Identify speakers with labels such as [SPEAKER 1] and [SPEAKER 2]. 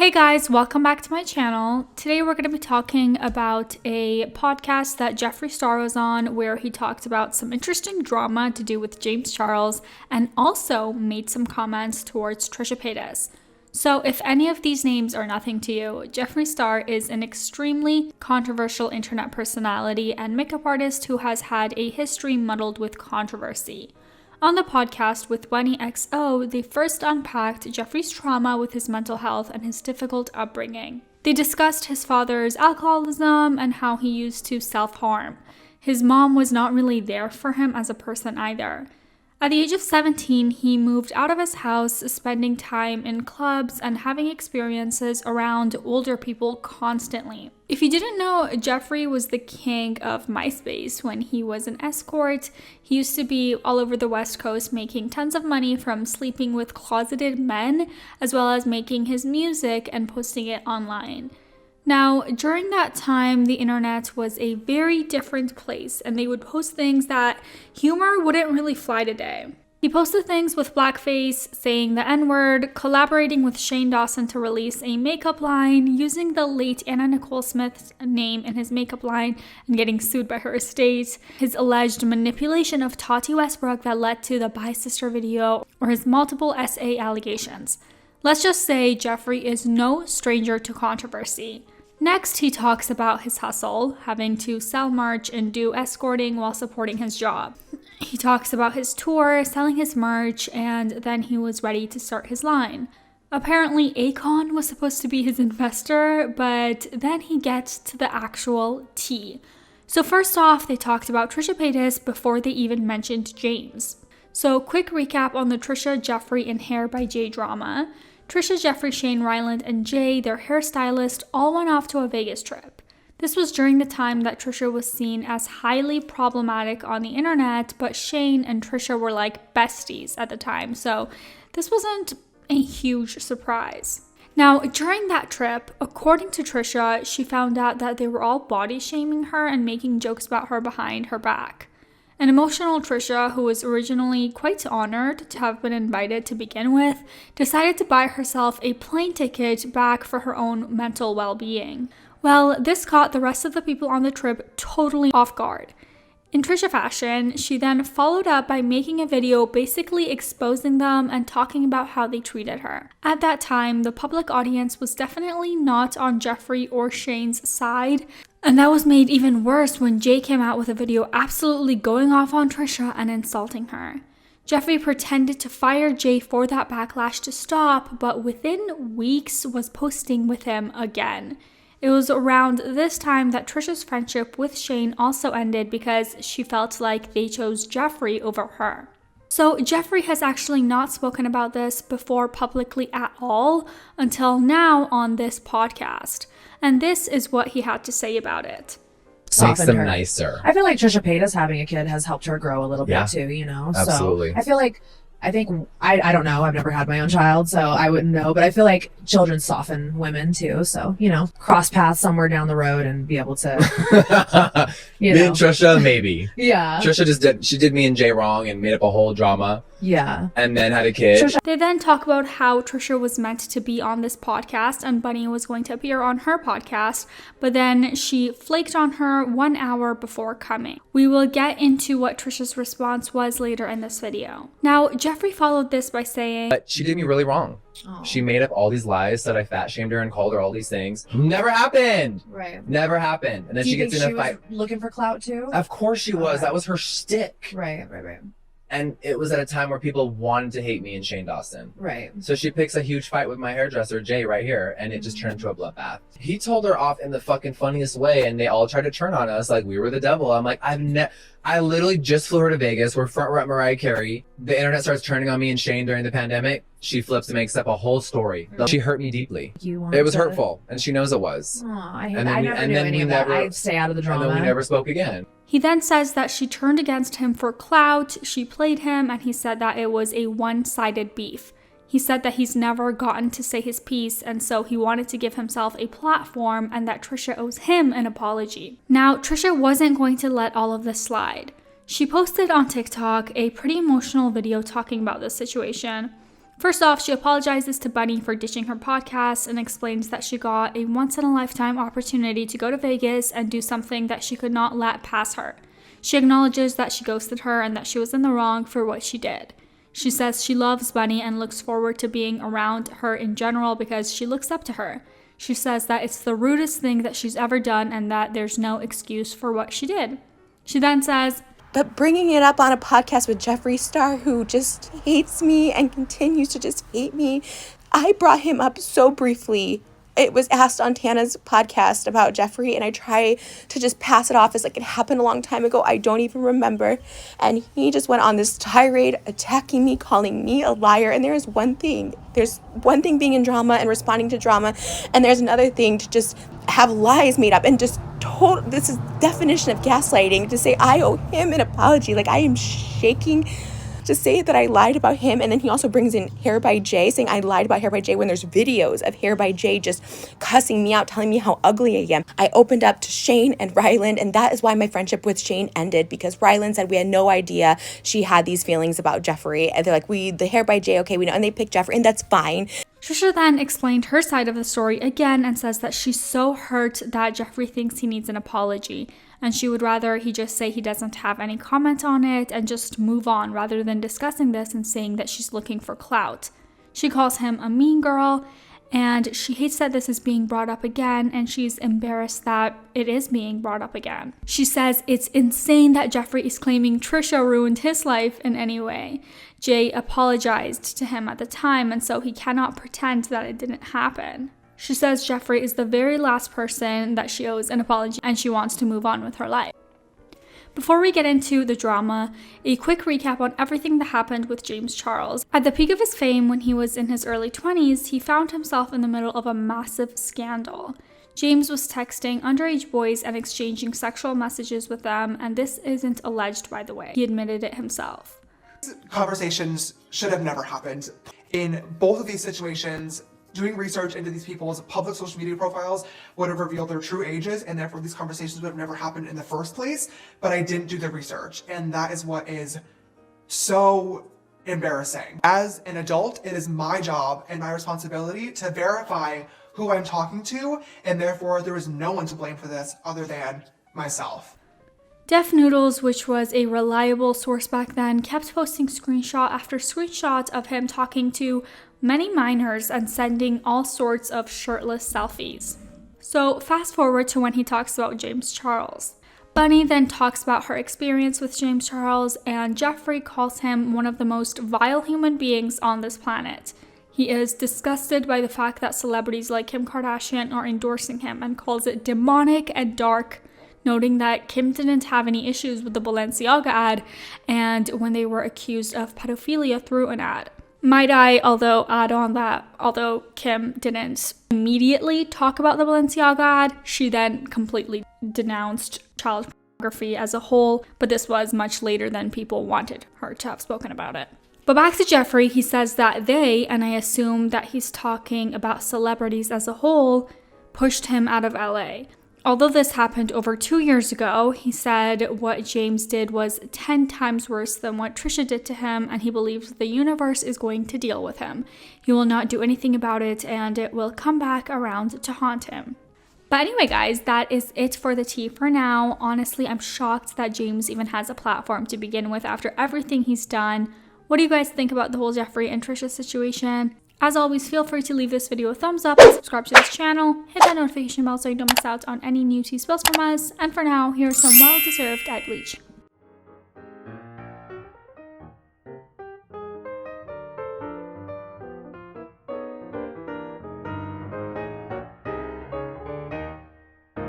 [SPEAKER 1] Hey guys, welcome back to my channel. Today we're going to be talking about a podcast that Jeffree Star was on where he talked about some interesting drama to do with James Charles and also made some comments towards Trisha Paytas. So if any of these names are nothing to you, Jeffree Star is an extremely controversial internet personality and makeup artist who has had a history muddled with controversy. On the podcast with Bunnie XO, they first unpacked Jeffree's trauma with his mental health and his difficult upbringing. They discussed his father's alcoholism and how he used to self-harm. His mom was not really there for him as a person either. At the age of 17, he moved out of his house, spending time in clubs and having experiences around older people constantly. If you didn't know, Jeffree was the king of MySpace when he was an escort. He used to be all over the West Coast making tons of money from sleeping with closeted men, as well as making his music and posting it online. Now, during that time, the internet was a very different place, and they would post things that humor wouldn't really fly today. He posted things with blackface, saying the N-word, collaborating with Shane Dawson to release a makeup line, using the late Anna Nicole Smiths name in his makeup line and getting sued by her estate, his alleged manipulation of Tati Westbrook that led to the Bye Sister video, or his multiple SA allegations. Let's just say Jeffree is no stranger to controversy. Next, he talks about his hustle, having to sell merch and do escorting while supporting his job. He talks about his tour, selling his merch, and then he was ready to start his line. Apparently, Akon was supposed to be his investor, but then he gets to the actual tea. So first off, they talked about Trisha Paytas before they even mentioned James. So quick recap on the Trisha, Jeffree and Hair by Jay drama. Trisha, Jeffree, Shane, Ryland and Jay, their hairstylist, all went off to a Vegas trip. This was during the time that Trisha was seen as highly problematic on the internet, but Shane and Trisha were like besties at the time, so this wasn't a huge surprise. Now, during that trip, according to Trisha, she found out that they were all body shaming her and making jokes about her behind her back. An emotional Trisha, who was originally quite honored to have been invited to begin with, decided to buy herself a plane ticket back for her own mental well-being. Well, this caught the rest of the people on the trip totally off guard. In Trisha fashion, she then followed up by making a video basically exposing them and talking about how they treated her. At that time, the public audience was definitely not on Jeffree or Shane's side, and that was made even worse when Jay came out with a video absolutely going off on Trisha and insulting her. Jeffree pretended to fire Jay for that backlash to stop, but within weeks was posting with him again. It was around this time that Trisha's friendship with Shane also ended because she felt like they chose Jeffree over her. So Jeffree has actually not spoken about this before publicly at all until now on this podcast. And this is what he had to say don't it.
[SPEAKER 2] Makes them nicer.
[SPEAKER 3] I feel like Trisha Paytas having a kid has helped her grow a little bit too, you know?
[SPEAKER 2] Absolutely.
[SPEAKER 3] So I don't know. I've never had my own child, so I wouldn't know. But I feel like children soften women too. So, you know, cross paths somewhere down the road and be able to,
[SPEAKER 2] Me and Trisha, maybe.
[SPEAKER 3] Yeah.
[SPEAKER 2] Trisha did me and Jay wrong and made up a whole drama.
[SPEAKER 3] Yeah.
[SPEAKER 2] And then had a kid.
[SPEAKER 1] They then talk about how Trisha was meant to be on this podcast and Bunnie was going to appear on her podcast, but then she flaked on her 1 hour before coming. We will get into what Trisha's response was later in this video. Now, Jeffree followed this by saying,
[SPEAKER 2] But she did me really wrong. Oh. She made up all these lies, said I fat shamed her and called her all these things. Never happened.
[SPEAKER 3] Right.
[SPEAKER 2] Never happened. And then she gets in a fight.
[SPEAKER 3] Looking for clout too?
[SPEAKER 2] Of course she was. That was her shtick.
[SPEAKER 3] Right.
[SPEAKER 2] And it was at a time where people wanted to hate me and Shane Dawson.
[SPEAKER 3] Right.
[SPEAKER 2] So she picks a huge fight with my hairdresser, Jay, right here, and it just turned into a bloodbath. He told her off in the fucking funniest way, and they all tried to turn on us like we were the devil. I'm like, I literally just flew her to Vegas. We're front row at Mariah Carey. The internet starts turning on me and Shane during the pandemic. She flips and makes up a whole story. She hurt me deeply. It was hurtful, and she knows it was.
[SPEAKER 3] Oh, I hate that. I never knew any of that. I'd stay out of the drama.
[SPEAKER 2] And then we never spoke again.
[SPEAKER 1] He then says that she turned against him for clout, she played him, and he said that it was a one-sided beef. He said that he's never gotten to say his piece, and so he wanted to give himself a platform and that Trisha owes him an apology. Now, Trisha wasn't going to let all of this slide. She posted on TikTok a pretty emotional video talking about this situation. First off, she apologizes to Bunnie for ditching her podcast and explains that she got a once-in-a-lifetime opportunity to go to Vegas and do something that she could not let pass her. She acknowledges that she ghosted her and that she was in the wrong for what she did. She says she loves Bunnie and looks forward to being around her in general because she looks up to her. She says that it's the rudest thing that she's ever done and that there's no excuse for what she did. She then says,
[SPEAKER 4] "But bringing it up on a podcast with Jeffree Star, who just hates me and continues to just hate me, I brought him up so briefly. It was asked on Tana's podcast about Jeffree, and I try to just pass it off as like it happened a long time ago. I don't even remember. And he just went on this tirade attacking me, calling me a liar. And there's one thing being in drama and responding to drama, and there's another thing to just have lies made up and just this is definition of gaslighting, to say I owe him an apology. Like, I am shaking to say that I lied about him. And then he also brings in Hair by Jay, saying I lied about Hair by Jay when there's videos of Hair by Jay just cussing me out, telling me how ugly I am. I opened up to Shane and Ryland, and that is why my friendship with Shane ended, because Ryland said we had no idea she had these feelings about Jeffree. And they're like, the Hair by Jay, okay, we know, and they picked Jeffree, and that's fine.
[SPEAKER 1] Trisha then explained her side of the story again and says that she's so hurt that Jeffree thinks he needs an apology, and she would rather he just say he doesn't have any comment on it and just move on rather than discussing this and saying that she's looking for clout. She calls him a mean girl, and she hates that this is being brought up again, and she's embarrassed that it is being brought up again. She says it's insane that Jeffree is claiming Trisha ruined his life in any way. Jay apologized to him at the time, and so he cannot pretend that it didn't happen. She says Jeffree is the very last person that she owes an apology, and she wants to move on with her life. Before we get into the drama, a quick recap on everything that happened with James Charles. At the peak of his fame, when he was in his early 20s, he found himself in the middle of a massive scandal. James was texting underage boys and exchanging sexual messages with them, and this isn't alleged, by the way. He admitted it himself.
[SPEAKER 5] Conversations should have never happened. In both of these situations, doing research into these people's public social media profiles would have revealed their true ages, and therefore these conversations would have never happened in the first place, but I didn't do the research, and that is what is so embarrassing. As an adult, it is my job and my responsibility to verify who I'm talking to, and therefore there is no one to blame for this other than myself.
[SPEAKER 1] Def Noodles, which was a reliable source back then, kept posting screenshot after screenshot of him talking to many minors and sending all sorts of shirtless selfies. So fast forward to when he talks about James Charles. Bunnie then talks about her experience with James Charles, and Jeffree calls him one of the most vile human beings on this planet. He is disgusted by the fact that celebrities like Kim Kardashian are endorsing him and calls it demonic and dark, noting that Kim didn't have any issues with the Balenciaga ad and when they were accused of pedophilia through an ad. Might I add on that although Kim didn't immediately talk about the Balenciaga ad, she then completely denounced child pornography as a whole, but this was much later than people wanted her to have spoken about it. But back to Jeffree, he says that they, and I assume that he's talking about celebrities as a whole, pushed him out of LA. Although this happened over 2 years ago, he said what James did was 10 times worse than what Trisha did to him, and he believes the universe is going to deal with him. He will not do anything about it, and it will come back around to haunt him. But anyway, guys, that is it for the tea for now. Honestly, I'm shocked that James even has a platform to begin with after everything he's done. What do you guys think about the whole Jeffree and Trisha situation? As always, feel free to leave this video a thumbs up and subscribe to this channel. Hit that notification bell so you don't miss out on any new tea spills from us. And for now, here's some well-deserved eye bleach.